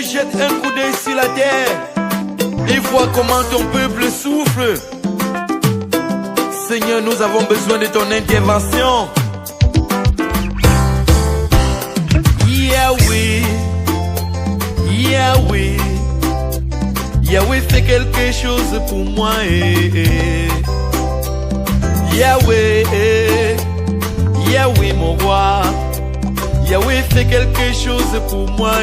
plaît, jette un coup d'œil sur la terre et vois comment ton peuple souffre. Seigneur, nous avons besoin de ton intervention. Yahweh, Yahweh, Yahweh, fais quelque chose pour moi. Yahweh, Yahweh, mon roi, Yahweh, fais quelque chose pour moi.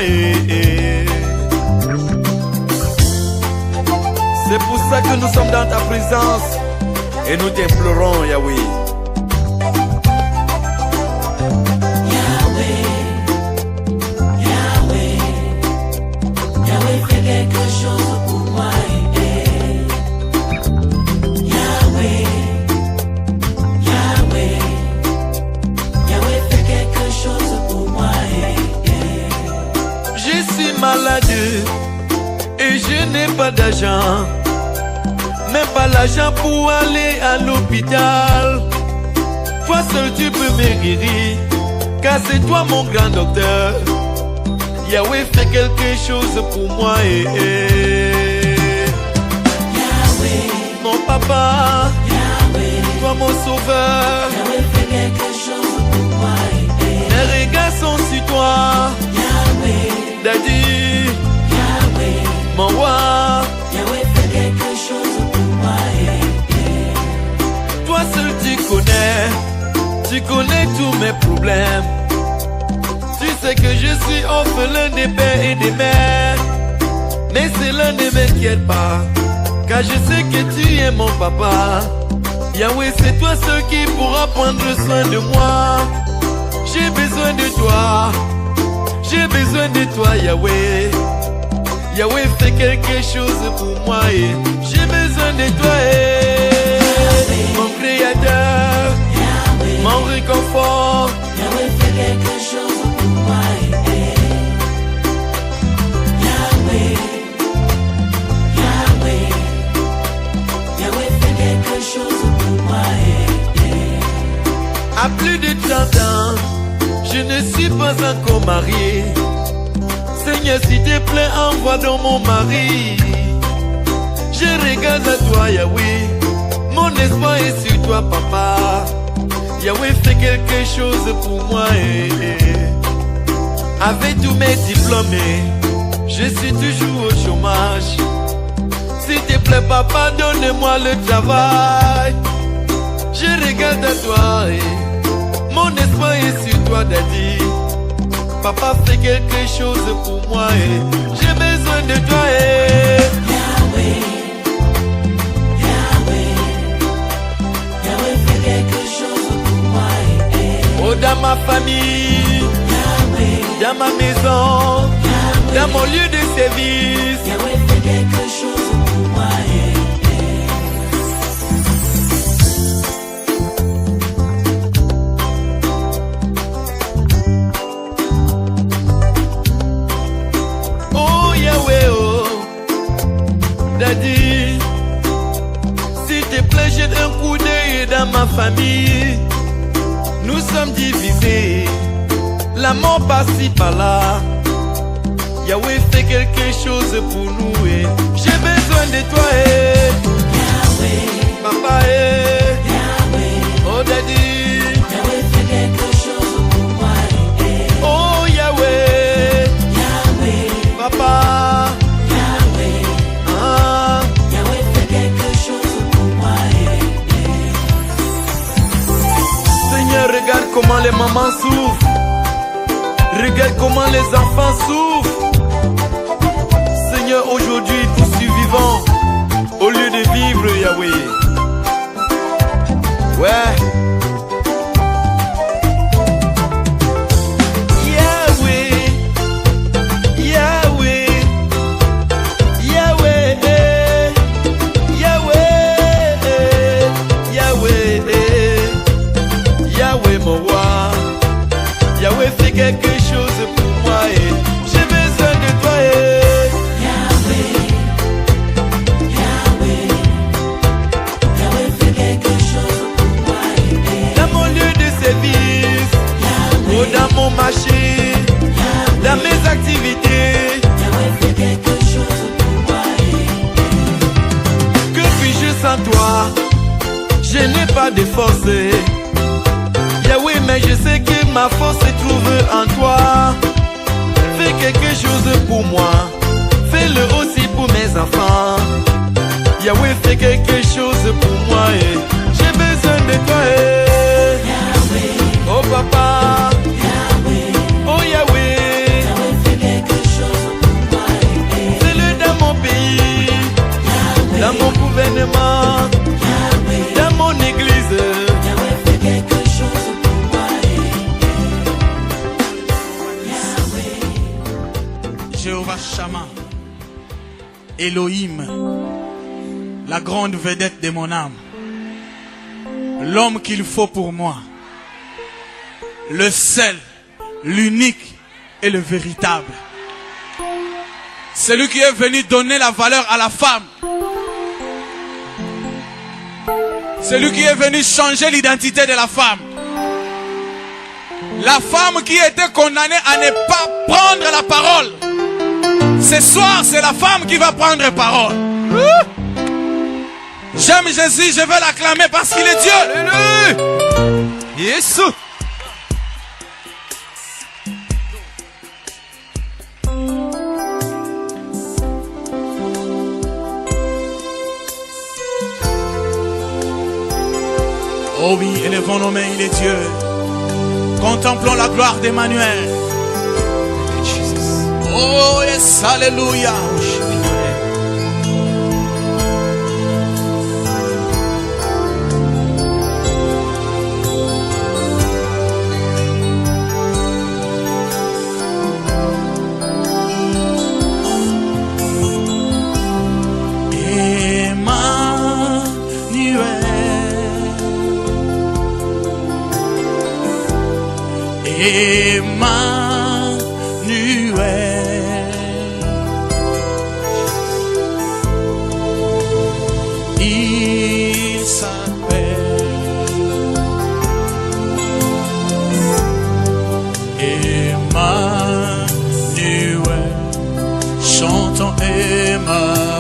C'est pour ça que nous sommes dans ta présence et nous t'implorons, Yahweh. Yahweh, Yahweh, Yahweh, fais quelque chose pour moi. Yahweh, Yahweh, Yahweh, fais quelque chose pour moi. Je suis malade et je n'ai pas d'argent, même pas l'argent pour aller à l'hôpital. Toi seul tu peux me guérir, car c'est toi mon grand docteur. Yahweh, fais quelque chose pour moi. Yahweh, Mon papa, Yahweh, toi mon sauveur, Yahweh, fais quelque chose pour moi. mes regards sont sur toi. Yahweh, Daddy, Yahweh, mon roi, Yahweh, fais quelque chose pour moi. toi seul tu connais tous mes problèmes. Tu sais que je suis orphelin des pères et des mères, mais cela ne m'inquiète pas, car je sais que tu es mon papa. Yahweh, c'est toi seul qui pourra prendre soin de moi. J'ai besoin de toi, j'ai besoin de toi, Yahweh. Yahweh, fais quelque chose pour moi. J'ai besoin de toi, mon créateur, mon réconfort. Yahweh, fais quelque chose pour moi. Yahweh, Yahweh, Yahweh, fais quelque chose pour moi. À plus de 30 ans, je ne suis pas encore marié. Seigneur, s'il te plaît, envoie dans mon mari. Je regarde à toi, Yahweh. Mon espoir est sur toi, papa. Yahweh, fais quelque chose pour moi. Avec tous mes diplômes, je suis toujours au chômage. S'il te plaît, papa, donne-moi le travail. Je regarde à toi, mon espoir est sur toi, Daddy. Papa, fais quelque chose pour moi. J'ai besoin de toi. Yahweh, Yahweh, Yahweh, fais quelque chose pour moi. Oh, dans ma famille, Yahweh, dans ma maison, dans mon lieu de service. Yahweh, fais quelque chose pour moi. Oh, Yahweh, oh, Daddy, s'il te plaît, jette un coup d'œil dans ma famille. Nous sommes divisés, la mort par-ci par-là. Yahweh, fais quelque chose pour nous. J'ai besoin de toi, Yahweh, papa. Yahweh, Oh, Daddy, Yahweh, fais quelque chose pour moi. oh, Yahweh, Yahweh, papa. Yahweh, Ah, Yahweh, fais quelque chose pour moi. Seigneur, regarde comment les mamans souffrent. Regarde comment les enfants souffrent. Seigneur, aujourd'hui nous survivons au lieu de vivre, Yahweh. Ouais. Yahweh, Yahweh, Yahweh, Yahweh, Yahweh, Yahweh, mon roi. Yahweh, fais quelque chose pour moi. J'ai besoin de toi. Yahweh, Yahweh, Yahweh, fais quelque chose pour moi. Dans mon lieu de service, Yahweh, oh, dans mon marché, dans mes activités. Yahweh, pas de force. Yahweh, mais je sais que ma force se trouve en toi. Fais quelque chose pour moi, fais-le aussi pour mes enfants. Yahweh, fais quelque chose pour moi, j'ai besoin de toi. Oh papa, oh Yahweh, fais quelque chose pour moi. fais-le dans mon pays, dans mon gouvernement, dans mon église. Fais quelque chose pour moi. Jéhovah Shammah, Elohim, la grande vedette de mon âme, l'homme qu'il faut pour moi, le seul, l'unique et le véritable. Celui qui est venu donner la valeur à la femme. Celui qui est venu changer l'identité de la femme. La femme qui était condamnée à ne pas prendre la parole. Ce soir, c'est la femme qui va prendre parole. J'aime Jésus, je vais l'acclamer parce qu'il est Dieu. Alléluia. Yes. Oh oui, élevons nos mains, il est Dieu. Contemplons la gloire d'Emmanuel. Oh yes, alléluia. Il s'appelle Emmanuel. Chantons Emmanuel.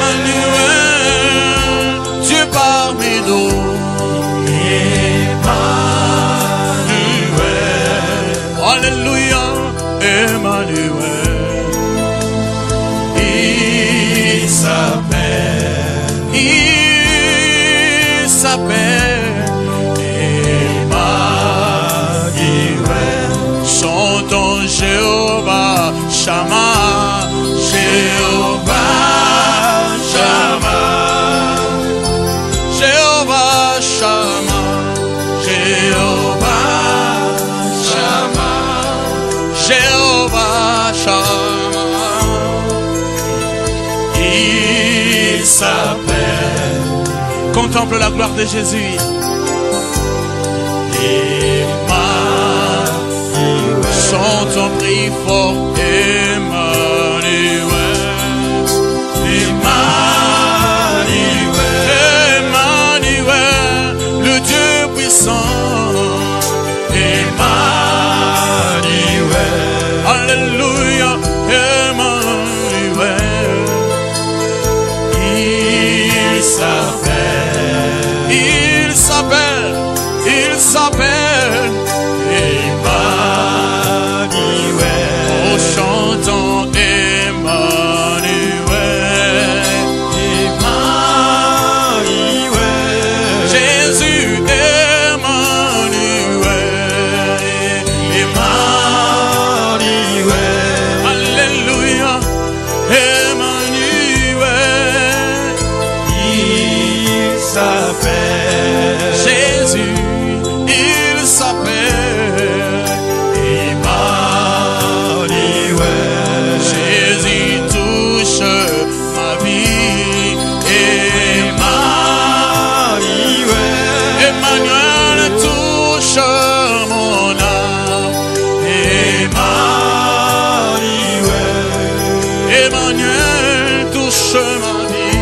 Emmanuel, Dieu parmi nous. Alléluia, Emmanuel. Il s'appelle Emmanuel. Chantons Jéhovah Shammah, Jéhovah Shammah, Jéhovah Shammah, Jéhovah Shammah, Jéhovah Shammah. Il s'appelle. Contemple la gloire de Jésus. Emmanuel. Chantons, prie fort. Emmanuel. Emmanuel. Emmanuel, le Dieu puissant. Emmanuel. Alléluia. Emmanuel. Il s'appelle Emmanuel. Oh, chantons Emmanuel. Emmanuel. Jésus Emmanuel. Emmanuel. Alléluia. Emmanuel. Il s'appelle Jésus. Il s'appelle Emmanuel. Jésus touche ma vie. Emmanuel. Emmanuel touche mon âme. Emmanuel. Emmanuel touche ma vie.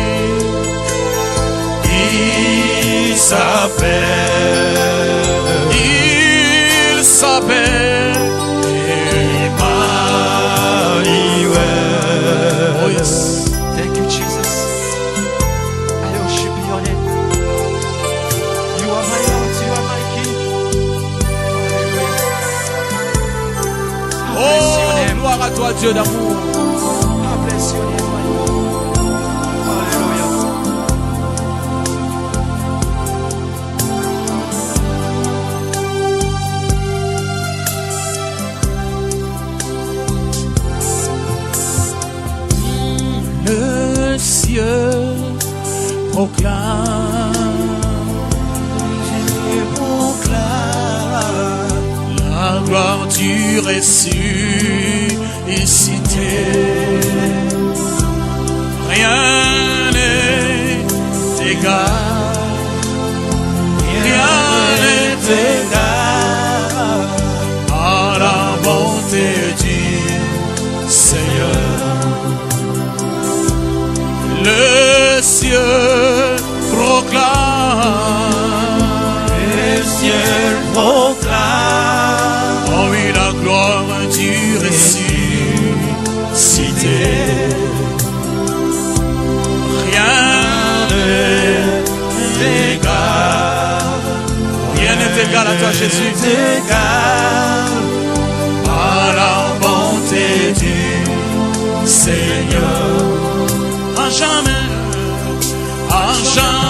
Il s'appelle Emmanuel. Oh yes. Thank you, Jesus. toi, Dieu d'amour. God bless your name, my God. Hallelujah. Le ciel proclame, la gloire du ressuscité. Rien n'est égal, rien n'est égal à la bonté du Seigneur. Le ciel proclame, Le ciel proclame, oh oui, la gloire du ressuscité. Rien n'est égal, rien n'est égal à toi, Jésus. égal À la bonté du Seigneur. À jamais, à jamais.